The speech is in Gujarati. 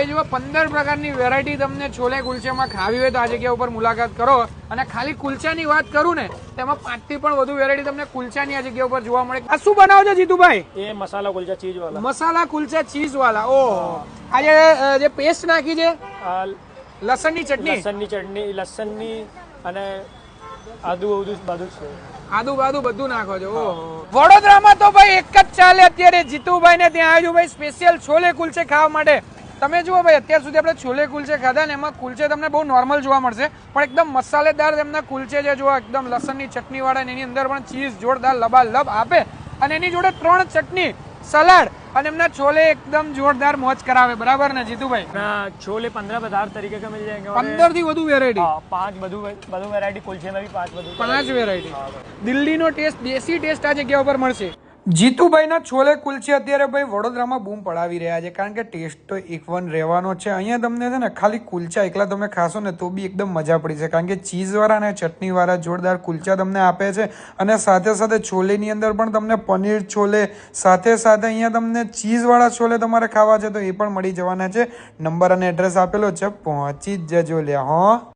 ભાઈ જુઓ 15 પ્રકારની વેરાયટી તમને છોલે કુલચામાં ખાવી હોય તો આ જગ્યા ઉપર મુલાકાત કરો. અને ખાલી કુલચાની વાત કરું ને તેમાં 5 થી પણ વધુ વેરાયટી તમને કુલચાની આ જગ્યા ઉપર જોવા મળે. આ શું બનાવો છો જીતુભાઈ? એ મસાલા કુલચા ચીઝ વાળા. મસાલા કુલચા ચીઝ વાળા. ઓહો, આજે જે પેસ્ટ નાખી છે લસણની ચટણી, લસણની અને આદુ બધું છે. આદુ બાદુ બધું નાખો છો. ઓહો, વડોદરામાં તો ભાઈ એક જ ચાલે અત્યારે જીતુભાઈ ને ત્યાં આવ્યું ભાઈ સ્પેશિયલ છોલે કુલચે ખાવા માટે. તમે જુઓ ભાઈ અત્યાર સુધી આપણે છોલે કુલચે ખાધા ને એમાં કુલચે તમને બહુ નોર્મલ જોવા મળશે, પણ એકદમ મસાલેદાર તેમના કુલચે જે જોવા એકદમ લસણની ચટણી વાળા, એની અંદર પણ ચીઝ જોરદાર લબાલબ આપે અને એની જોડે 3 ચટણી, સલાડ અને એમના છોલે એકદમ જોરદાર મોજ કરાવે. બરાબર ને જીતુભાઈ? छोले 15 पदार्थ तरीके के मिल जाएंगे. 15 થી વધુ વેરાયટી. 5 બધું વેરાયટી कुलचे में भी 5 વેરાયટી. દિલ્હીનો ટેસ્ટ, દેશી ટેસ્ટ આ જગ્યા ઉપર મળશે. જીતુભાઈના છોલે કુલચે અત્યારે ભાઈ વડોદરામાં બૂમ પડાવી રહ્યા છે, કારણ કે ટેસ્ટ તો એકવન રહેવાનો છે. અહીંયા તમને છે ને ખાલી કુલચા એકલા તમે ખાશો ને તો બી એકદમ મજા પડી છે, કારણ કે ચીઝવાળા અને ચટણીવાળા જોરદાર કુલચા તમને આપે છે. અને સાથે સાથે છોલેની અંદર પણ તમને પનીર છોલે, સાથે સાથે અહીંયા તમને ચીઝવાળા છોલે તમારે ખાવા છે તો એ પણ મળી જવાના છે. નંબર અને એડ્રેસ આપેલો છે, પહોંચી જ જજો લ્યા. હો.